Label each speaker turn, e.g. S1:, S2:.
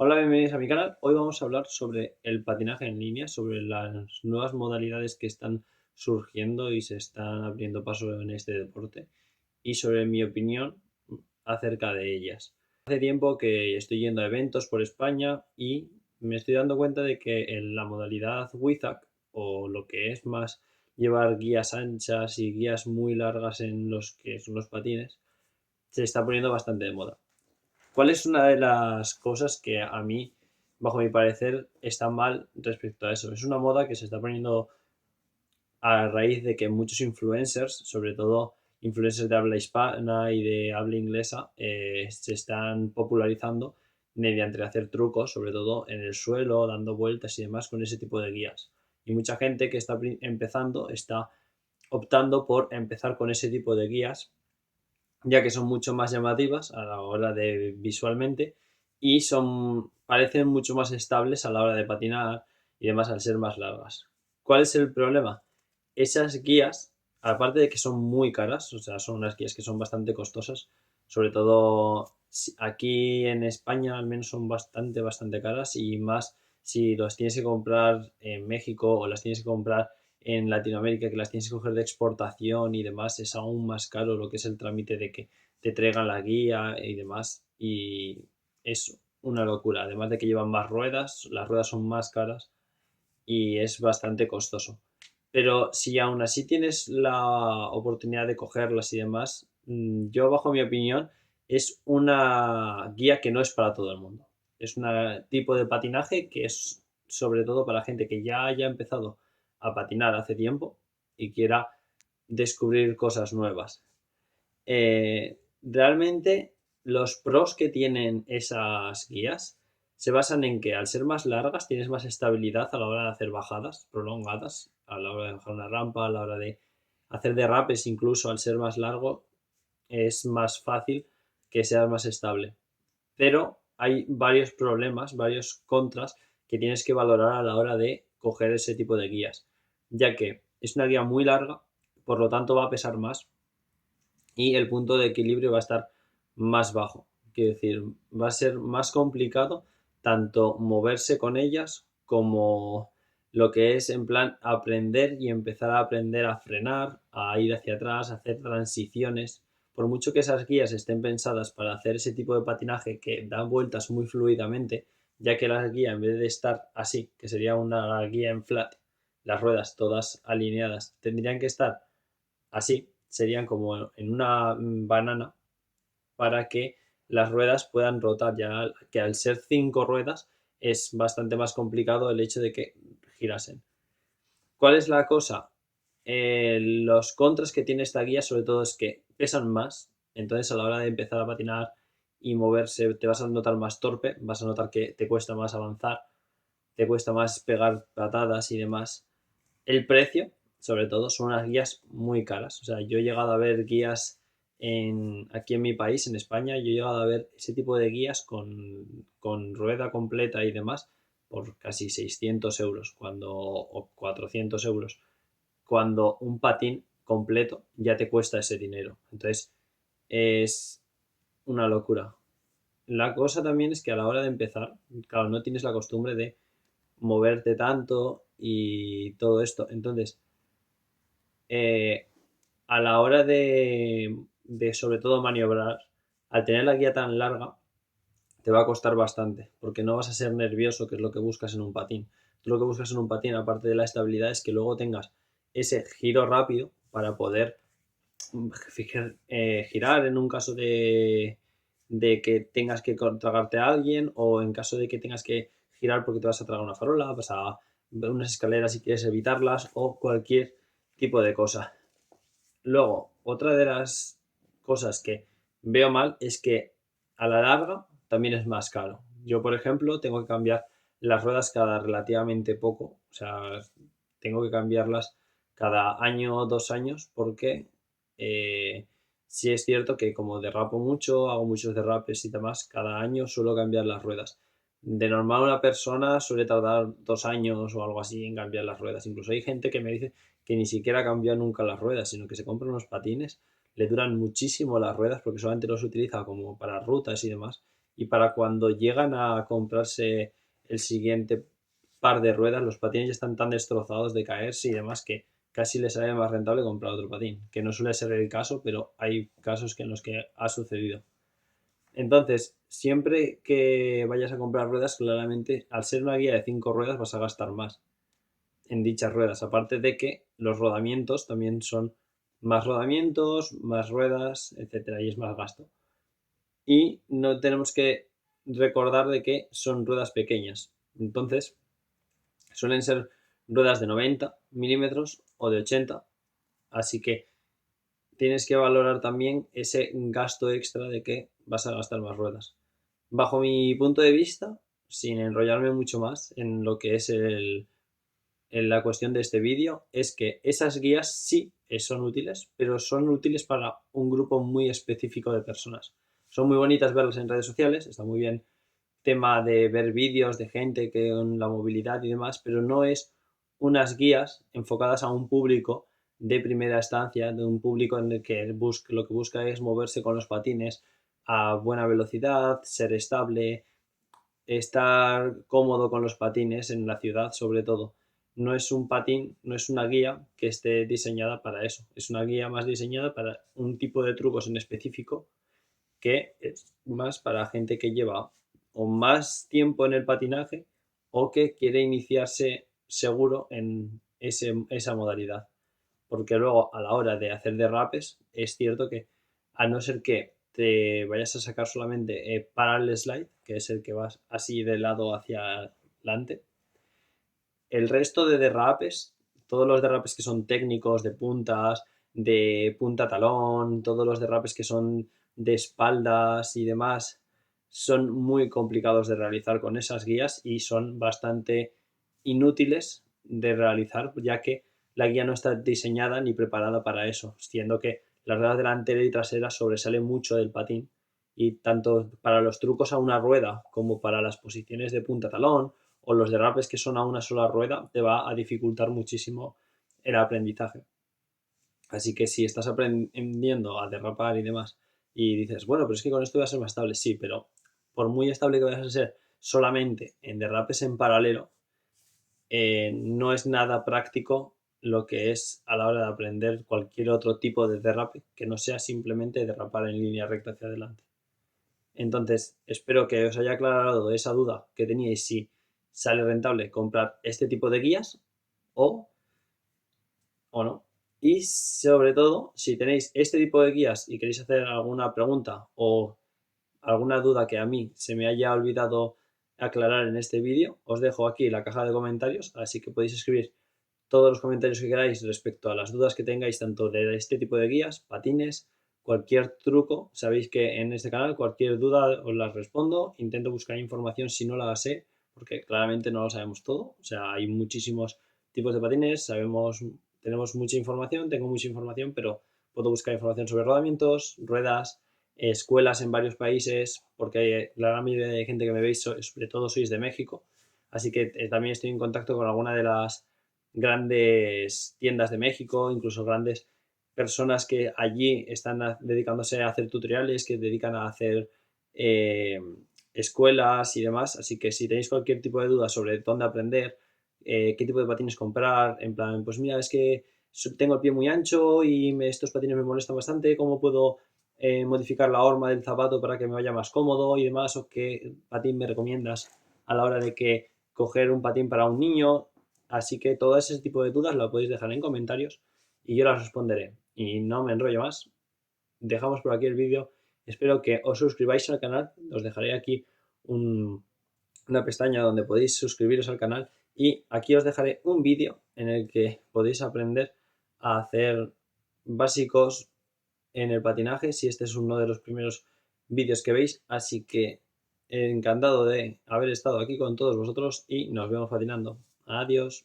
S1: Hola, bienvenidos a mi canal. Hoy vamos a hablar sobre el patinaje en línea, sobre las nuevas modalidades que están surgiendo y se están abriendo paso en este deporte y sobre mi opinión acerca de ellas. Hace tiempo que estoy yendo a eventos por España y me estoy dando cuenta de que en la modalidad WIZAC, o lo que es más llevar guías anchas y guías muy largas en los que son los patines, se está poniendo bastante de moda. ¿Cuál es una de las cosas que a mí, bajo mi parecer, está mal respecto a eso? Es una moda que se está poniendo a raíz de que muchos influencers, sobre todo influencers de habla hispana y de habla inglesa, se están popularizando mediante hacer trucos, sobre todo en el suelo, dando vueltas y demás con ese tipo de guías. Y mucha gente que está empezando está optando por empezar con ese tipo de guías, ya que son mucho más llamativas a la hora de visualmente y parecen mucho más estables a la hora de patinar y demás al ser más largas. ¿Cuál es el problema? Esas guías, aparte de que son muy caras, o sea, son unas guías que son bastante costosas, sobre todo aquí en España al menos son bastante caras, y más si las tienes que comprar en México o las tienes que comprar en Latinoamérica, que las tienes que coger de exportación y demás, es aún más caro lo que es el trámite de que te traigan la guía y demás, y es una locura. Además de que llevan más ruedas, las ruedas son más caras y es bastante costoso. Pero si aún así tienes la oportunidad de cogerlas y demás, yo, bajo mi opinión, es una guía que no es para todo el mundo. Es un tipo de patinaje que es sobre todo para gente que ya haya empezado a patinar hace tiempo y quiera descubrir cosas nuevas. Realmente los pros que tienen esas guías se basan en que, al ser más largas, tienes más estabilidad a la hora de hacer bajadas prolongadas, a la hora de bajar una rampa, a la hora de hacer derrapes. Incluso al ser más largo es más fácil que seas más estable. Pero hay varios problemas, varios contras que tienes que valorar a la hora de coger ese tipo de guías, ya que es una guía muy larga, por lo tanto va a pesar más y el punto de equilibrio va a estar más bajo. Quiero decir, va a ser más complicado tanto moverse con ellas como lo que es en plan aprender y empezar a aprender a frenar, a ir hacia atrás, a hacer transiciones. Por mucho que esas guías estén pensadas para hacer ese tipo de patinaje que da vueltas muy fluidamente, ya que la guía, en vez de estar así, que sería una guía en flat, las ruedas todas alineadas, tendrían que estar así, serían como en una banana, para que las ruedas puedan rotar, ya que al ser 5 ruedas es bastante más complicado el hecho de que girasen. ¿Cuál es la cosa? Los contras que tiene esta guía sobre todo es que pesan más, entonces a la hora de empezar a patinar y moverse te vas a notar más torpe, vas a notar que te cuesta más avanzar, te cuesta más pegar patadas y demás. El precio, sobre todo, son unas guías muy caras. O sea, yo he llegado a ver guías aquí en mi país, en España, yo he llegado a ver ese tipo de guías con rueda completa y demás por casi 600 euros o 400 euros, cuando un patín completo ya te cuesta ese dinero. Entonces, es una locura. La cosa también es que a la hora de empezar, claro, no tienes la costumbre de moverte tanto y todo esto. Entonces, eh, a la hora de sobre todo maniobrar, al tener la guía tan larga, te va a costar bastante, porque no vas a ser nervioso, que es lo que buscas en un patín. Tú lo que buscas en un patín, aparte de la estabilidad, es que luego tengas ese giro rápido para poder girar en un caso de que tengas que tragarte a alguien, o en caso de que tengas que girar porque te vas a tragar una farola, vas a ver unas escaleras y quieres evitarlas, o cualquier tipo de cosa. Luego, otra de las cosas que veo mal es que a la larga también es más caro. Yo, por ejemplo, tengo que cambiar las ruedas cada relativamente poco, o sea, tengo que cambiarlas cada año o 2 años, porque eh, sí es cierto que, como derrapo mucho, hago muchos derrapes y demás, cada año suelo cambiar las ruedas. De normal, una persona suele tardar 2 años o algo así en cambiar las ruedas. Incluso hay gente que me dice que ni siquiera cambia nunca las ruedas, sino que se compra unos patines, le duran muchísimo las ruedas porque solamente los utiliza como para rutas y demás, y para cuando llegan a comprarse el siguiente par de ruedas, los patines ya están tan destrozados de caerse y demás que casi les sale más rentable comprar otro patín, que no suele ser el caso, pero hay casos en los que ha sucedido. Entonces, siempre que vayas a comprar ruedas, claramente, al ser una guía de 5 ruedas vas a gastar más en dichas ruedas, aparte de que los rodamientos también son más rodamientos, más ruedas, etcétera, y es más gasto. Y no tenemos que recordar de que son ruedas pequeñas. Entonces, suelen ser ruedas de 90 milímetros o de 80, así que tienes que valorar también ese gasto extra de que vas a gastar más ruedas. Bajo mi punto de vista, sin enrollarme mucho más en lo que es en la cuestión de este vídeo, es que esas guías sí son útiles, pero son útiles para un grupo muy específico de personas. Son muy bonitas verlas en redes sociales, está muy bien tema de ver vídeos de gente que con la movilidad y demás, pero no es unas guías enfocadas a un público de primera estancia, de un público en el que lo que busca es moverse con los patines a buena velocidad, ser estable, estar cómodo con los patines en la ciudad sobre todo. No es un patín, no es una guía que esté diseñada para eso. Es una guía más diseñada para un tipo de trucos en específico que es más para gente que lleva o más tiempo en el patinaje o que quiere iniciarse seguro en esa modalidad. Porque luego a la hora de hacer derrapes es cierto que a no ser que te vayas a sacar solamente parallel slide, que es el que vas así de lado hacia adelante, el resto de derrapes, todos los derrapes que son técnicos, de punta talón, todos los derrapes que son de espaldas y demás, son muy complicados de realizar con esas guías y son bastante inútiles de realizar, ya que la guía no está diseñada ni preparada para eso, siendo que la rueda delantera y trasera sobresale mucho del patín y tanto para los trucos a una rueda como para las posiciones de punta talón o los derrapes que son a una sola rueda te va a dificultar muchísimo el aprendizaje. Así que si estás aprendiendo a derrapar y demás y dices, bueno, pero es que con esto voy a ser más estable, sí, pero por muy estable que vayas a ser solamente en derrapes en paralelo, no es nada práctico lo que es a la hora de aprender cualquier otro tipo de derrape que no sea simplemente derrapar en línea recta hacia adelante. Entonces, espero que os haya aclarado esa duda que teníais si sale rentable comprar este tipo de guías o, o no. Y sobre todo, si tenéis este tipo de guías y queréis hacer alguna pregunta o alguna duda que a mí se me haya olvidado aclarar en este vídeo, os dejo aquí la caja de comentarios, así que podéis escribir todos los comentarios que queráis respecto a las dudas que tengáis tanto de este tipo de guías, patines, cualquier truco. Sabéis que en este canal cualquier duda os la respondo, intento buscar información si no la sé, porque claramente no lo sabemos todo. O sea, hay muchísimos tipos de patines, tenemos mucha información, tengo mucha información, pero puedo buscar información sobre rodamientos, ruedas, escuelas en varios países, porque la gran mayoría de gente que me veis, sobre todo sois de México, así que también estoy en contacto con alguna de las grandes tiendas de México, incluso grandes personas que allí están dedicándose a hacer tutoriales, que dedican a hacer eh, escuelas y demás. Así que si tenéis cualquier tipo de duda sobre dónde aprender, qué tipo de patines comprar, en plan, pues mira, es que tengo el pie muy ancho y estos patines me molestan bastante, ¿cómo puedo modificar la horma del zapato para que me vaya más cómodo y demás? ¿O qué patín me recomiendas a la hora de que coger un patín para un niño? Así que todo ese tipo de dudas lo podéis dejar en comentarios y yo las responderé. Y no me enrollo más. Dejamos por aquí el vídeo. Espero que os suscribáis al canal. Os dejaré aquí una pestaña donde podéis suscribiros al canal. Y aquí os dejaré un vídeo en el que podéis aprender a hacer básicos en el patinaje, si este es uno de los primeros vídeos que veis. Así que encantado de haber estado aquí con todos vosotros y nos vemos patinando. Adiós.